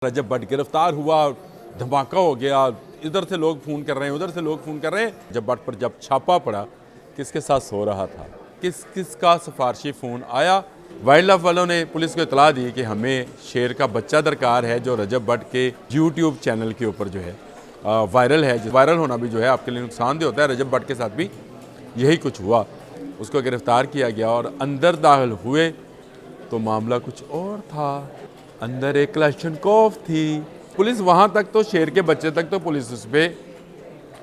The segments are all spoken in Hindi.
रजब भट्ट गिरफ्तार हुआ, धमाका हो गया, इधर से लोग फ़ोन कर रहे हैं, उधर से लोग फ़ोन कर रहे हैं। रजब भट्ट पर जब छापा पड़ा, किसके साथ सो रहा था, किसका सिफारशी फ़ोन आया। वाइल्ड लाइफ वालों ने पुलिस को इतला दी कि हमें शेर का बच्चा दरकार है जो रजब भट्ट के यूट्यूब चैनल के ऊपर जो है वायरल है। वायरल होना भी जो है आपके लिए नुकसानदेह होता है। रजब भट्ट के साथ भी यही कुछ हुआ, उसको गिरफ़्तार किया गया और अंदर दाखिल हुए तो मामला कुछ और था। अंदर एक कलाशनकोव थी। पुलिस वहाँ तक तो शेर के बच्चे तक तो पुलिस उस पर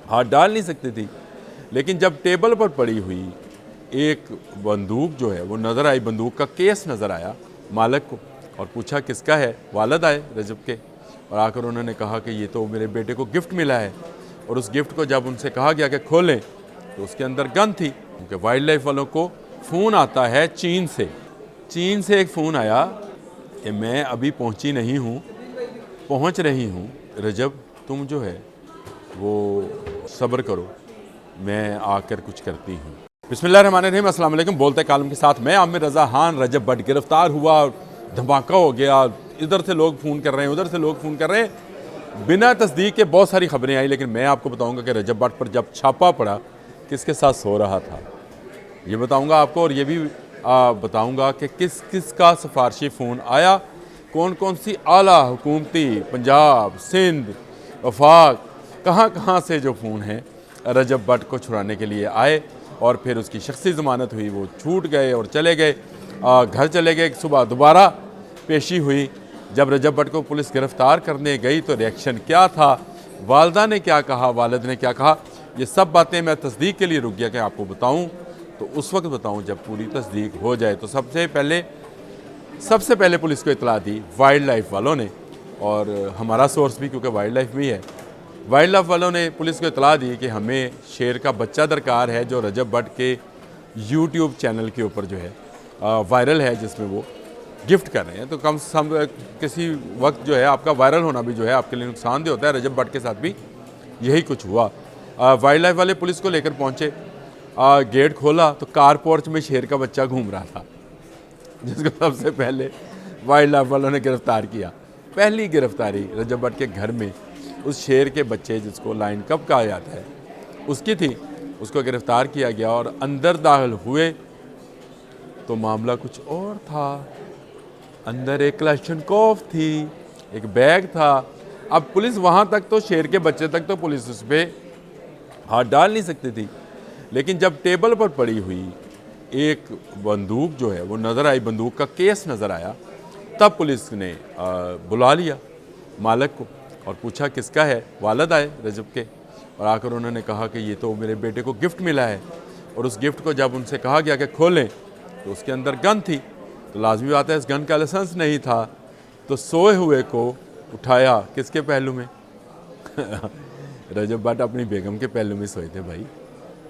हाथ डाल नहीं सकती थी, लेकिन जब टेबल पर पड़ी हुई एक बंदूक जो है वो नज़र आई, बंदूक का केस नज़र आया मालिक को और पूछा किसका है। वालिद आए रजब के और आकर उन्होंने कहा कि ये तो मेरे बेटे को गिफ्ट मिला है। और उस गिफ्ट को जब उनसे कहा गया कि खोलें तो उसके अंदर गन थी। क्योंकि वाइल्ड लाइफ वालों को फ़ोन आता है चीन से एक फ़ोन आया कि मैं अभी पहुंची नहीं हूं, पहुंच रही हूं। रजब तुम जो है वो सब्र करो, मैं आकर कुछ करती हूं। बिस्मिल्लाहिर्रहमानिर्रहीम, अस्सलाम वालेकुम। बोलते कालम के साथ मैं आमिर रज़ा खान। रजब भट्ट गिरफ्तार हुआ, धमाका हो गया, इधर से लोग फ़ोन कर रहे हैं, उधर से लोग फ़ोन कर रहे हैं। बिना तस्दीक के बहुत सारी खबरें आई, लेकिन मैं आपको बताऊँगा कि रजब भट्ट पर जब छापा पड़ा, किसके साथ सो रहा था ये बताऊँगा आपको। और ये भी बताऊंगा कि किसका सिफारशी फ़ोन आया, कौन कौन सी आला हुकूमती पंजाब, सिंध, वफाक, कहाँ से जो फ़ोन हैं रजब भट्ट को छुड़ाने के लिए आए और फिर उसकी शख्सी ज़मानत हुई, वो छूट गए और चले गए, घर चले गए। सुबह दोबारा पेशी हुई। जब रजब भट्ट को पुलिस गिरफ़्तार करने गई तो रिएक्शन क्या था, वालदा ने क्या कहा, वालिद ने क्या कहा, ये सब बातें मैं तस्दीक के लिए रुक गया कि आपको बताऊँ तो उस वक्त बताऊं जब पूरी तस्दीक हो जाए। तो सबसे पहले पुलिस को इतला दी वाइल्ड लाइफ वालों ने, और हमारा सोर्स भी क्योंकि वाइल्ड लाइफ भी है। वाइल्ड लाइफ वालों ने पुलिस को इतला दी कि हमें शेर का बच्चा दरकार है जो रजब भट्ट के यूट्यूब चैनल के ऊपर जो है वायरल है, जिसमें वो गिफ्ट कर रहे हैं। तो कम से कम किसी वक्त जो है आपका वायरल होना भी जो है आपके लिए नुकसानदेह होता है। रजब भट्ट के साथ भी यही कुछ हुआ। वाइल्ड लाइफ वाले पुलिस को लेकर पहुँचे, गेट खोला तो कार पोर्च में शेर का बच्चा घूम रहा था, जिसको सबसे पहले वाइल्ड लाइफ वालों ने गिरफ़्तार किया। पहली गिरफ्तारी रजब भट्ट के घर में उस शेर के बच्चे, जिसको लाइन कप कहा जाता है, उसकी थी। उसको गिरफ़्तार किया गया और अंदर दाखिल हुए तो मामला कुछ और था। अंदर एक कलाशनकोव थी, एक बैग था। अब पुलिस वहाँ तक तो शेर के बच्चे तक तो पुलिस उस पर हाथ डाल नहीं सकती थी, लेकिन जब टेबल पर पड़ी हुई एक बंदूक जो है वो नज़र आई, बंदूक का केस नज़र आया, तब पुलिस ने बुला लिया मालिक को और पूछा किसका है। वालिद आए रजब के और आकर उन्होंने कहा कि ये तो मेरे बेटे को गिफ्ट मिला है। और उस गिफ्ट को जब उनसे कहा गया कि खोलें तो उसके अंदर गन थी। तो लाजमी बात है, इस गन का लाइसेंस नहीं था। तो सोए हुए को उठाया किसके पहलू में रजब भट्ट अपनी बेगम के पहलू में सोए थे भाई।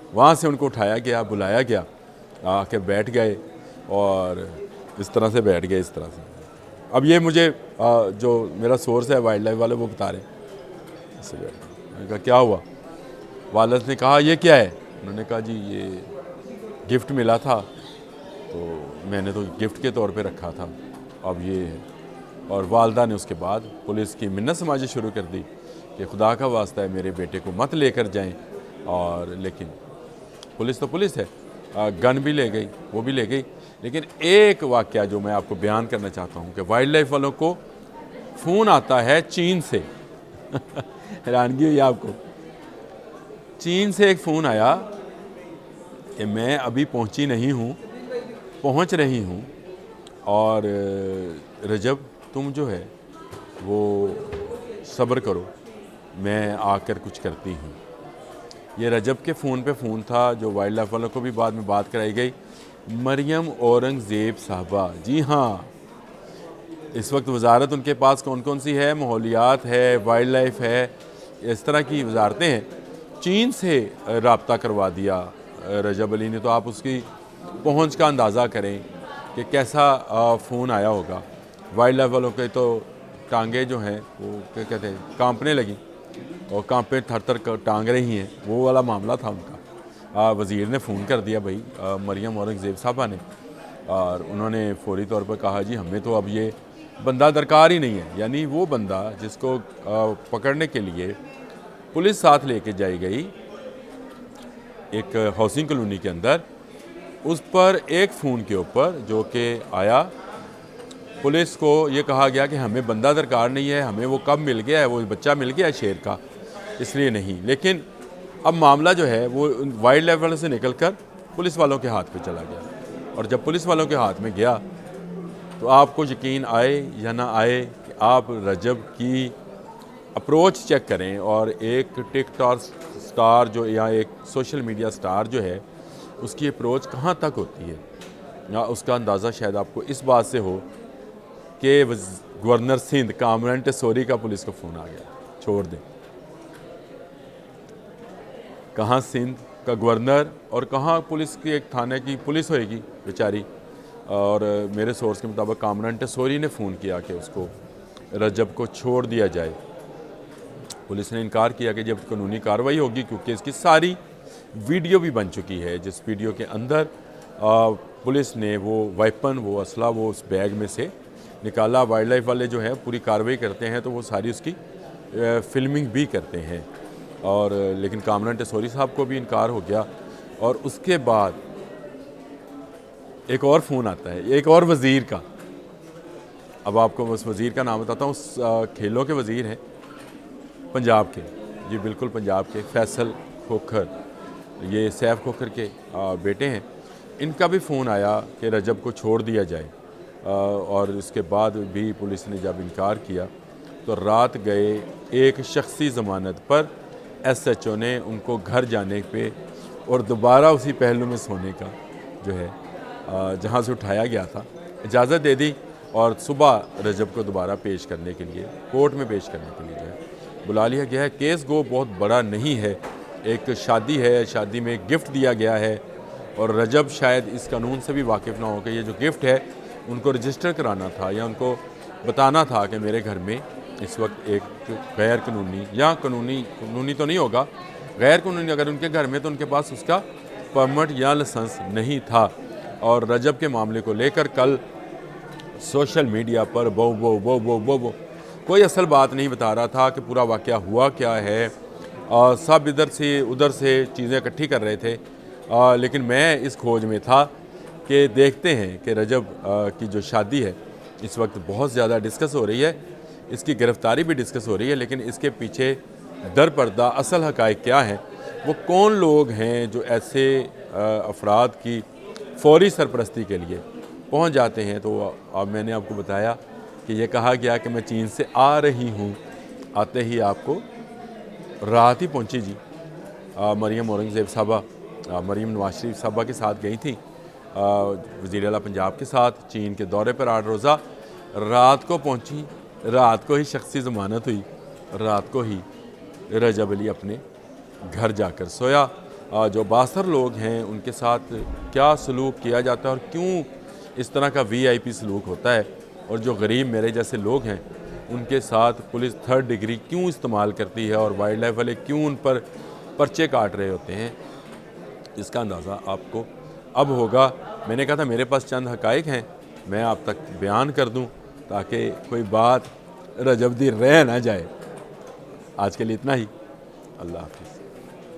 वहाँ से उनको उठाया गया, बुलाया गया, आके बैठ गए और इस तरह से बैठ गए, इस तरह से। अब ये मुझे जो मेरा सोर्स है वाइल्ड लाइफ वाले, वो बता रहे हैं। मैंने कहा क्या हुआ। वालिद ने कहा ये क्या है। उन्होंने कहा जी ये गिफ्ट मिला था, तो मैंने तो गिफ्ट के तौर पे रखा था, अब ये है। और वालदा ने उसके बाद पुलिस की मिन्नत समाजी शुरू कर दी कि खुदा का वास्ता है मेरे बेटे को मत लेकर जाएं। और लेकिन पुलिस तो पुलिस है, गन भी ले गई, वो भी ले गई। लेकिन एक वाक़या जो मैं आपको बयान करना चाहता हूँ कि वाइल्ड लाइफ वालों को फ़ोन आता है चीन से हैरानगी हुई आपको। चीन से एक फ़ोन आया कि मैं अभी पहुँची नहीं हूँ, पहुँच रही हूँ। और रजब तुम जो है वो सब्र करो, मैं आकर कुछ करती हूँ। ये रजब के फ़ोन पे फ़ोन था, जो वाइल्ड लाइफ वालों को भी बाद में बात कराई गई। मरियम औरंगज़ेब साहबा, जी हाँ, इस वक्त वजारत उनके पास कौन कौन सी है, माहौलियात है, वाइल्ड लाइफ है, इस तरह की वजारतें हैं। चीन से रब्ता करवा दिया रजब अली ने। तो आप उसकी पहुँच का अंदाज़ा करें कि कैसा फ़ोन आया होगा। वाइल्ड लाइफ वालों के तो टांगे जो हैं वो क्या कहते हैं, कांपने लगी और कांपे थर थर टांग रही हैं, वो वाला मामला था उनका। वज़ीर ने फ़ोन कर दिया भाई मरियम औरंगज़ेब साहबा ने, और उन्होंने फ़ौरी तौर पर कहा जी हमें तो अब ये बंदा दरकार ही नहीं है। यानी वो बंदा जिसको पकड़ने के लिए पुलिस साथ लेके जाई गई एक हाउसिंग कॉलोनी के अंदर, उस पर एक फ़ोन के ऊपर जो कि आया, पुलिस को ये कहा गया कि हमें बंदा दरकार नहीं है, हमें वो कब मिल गया है, वो बच्चा मिल गया है शेर का, इसलिए नहीं। लेकिन अब मामला जो है वो वाइल्ड लाइफ वालों से निकल कर पुलिस वालों के हाथ पे चला गया। और जब पुलिस वालों के हाथ में गया तो आपको यकीन आए या ना आए कि आप रजब की अप्रोच चेक करें और एक टिकटॉक स्टार जो या एक सोशल मीडिया स्टार जो है उसकी अप्रोच कहाँ तक होती है, या उसका अंदाज़ा शायद आपको इस बात से हो कि गवर्नर सिंध कामरान टेसोरी का पुलिस को फ़ोन आ गया, छोड़ दें। कहाँ सिंध का गवर्नर और कहाँ पुलिस की एक थाने की पुलिस होएगी बेचारी। और मेरे सोर्स के मुताबिक कामरान टेसोरी ने फ़ोन किया कि उसको रजब को छोड़ दिया जाए। पुलिस ने इनकार किया कि जब कानूनी कार्रवाई होगी, क्योंकि इसकी सारी वीडियो भी बन चुकी है, जिस वीडियो के अंदर पुलिस ने वो वेपन, वो असला, वो उस बैग में से निकाला। वाइल्ड लाइफ वाले जो है पूरी कार्रवाई करते हैं तो वो सारी उसकी फिल्मिंग भी करते हैं। और लेकिन कामरान टेसोरी साहब को भी इनकार हो गया। और उसके बाद एक और फ़ोन आता है, एक और वज़ीर का। अब आपको उस वज़ीर का नाम बताता हूँ। उस खेलों के वज़ीर हैं पंजाब के, जी बिल्कुल पंजाब के, फैसल खोखर, ये सैफ खोखर के बेटे हैं। इनका भी फ़ोन आया कि रजब को छोड़ दिया जाए। और इसके बाद भी पुलिस ने जब इनकार किया तो रात गए एक शख्सी ज़मानत पर SHO ने उनको घर जाने पे और दोबारा उसी पहलू में सोने का जो है जहाँ से उठाया गया था इजाज़त दे दी। और सुबह रजब को दोबारा पेश करने के लिए, कोर्ट में पेश करने के लिए जो है बुला लिया गया है। केस गो बहुत बड़ा नहीं है, एक शादी है, शादी में गिफ्ट दिया गया है और रजब शायद इस कानून से भी वाकिफ़ ना हो कि ये जो गिफ्ट है उनको रजिस्टर कराना था या उनको बताना था कि मेरे घर में इस वक्त एक गैर कानूनी या कानूनी तो नहीं होगा, गैर कानूनी अगर उनके घर में, तो उनके पास उसका परमिट या लाइसेंस नहीं था। और रजब के मामले को लेकर कल सोशल मीडिया पर बो कोई असल बात नहीं बता रहा था कि पूरा वाक़या हुआ क्या है। सब इधर से उधर से चीज़ें इकट्ठी कर रहे थे। लेकिन मैं इस खोज में था कि देखते हैं कि रजब की जो शादी है इस वक्त बहुत ज़्यादा डिस्कस हो रही है, इसकी गिरफ़्तारी भी डिस्कस हो रही है, लेकिन इसके पीछे दर पर्दा असल हक़ाइक़ क्या हैं, वो कौन लोग हैं जो ऐसे अफराद की फौरी सरपरस्ती के लिए पहुंच जाते हैं। तो अब मैंने आपको बताया कि ये कहा गया कि मैं चीन से आ रही हूँ, आते ही आपको रात ही पहुँची जी। मरीम औरंगज़ेब साहबा, मरीम नवाज शरीफ साहबा के साथ गई थी वज़ीर आला पंजाब के साथ चीन के दौरे पर 8 रोज़ा। रात को पहुँची, रात को ही शख्सी ज़मानत हुई, रात को ही रजब अली अपने घर जाकर सोया। जो बासर लोग हैं उनके साथ क्या सलूक किया जाता है और क्यों इस तरह का VIP सलूक होता है, और जो गरीब मेरे जैसे लोग हैं उनके साथ पुलिस 3rd डिग्री क्यों इस्तेमाल करती है और वाइल्ड लाइफ वाले क्यों उन पर पर्चे काट रहे होते हैं, इसका अंदाज़ा आपको अब होगा। मैंने कहा था मेरे पास चंद हक़ाइक़ हैं, मैं आप तक बयान कर दूं ताकि कोई बात रजब दी रह ना जाए। आज के लिए इतना ही। अल्लाह हाफ़िज़।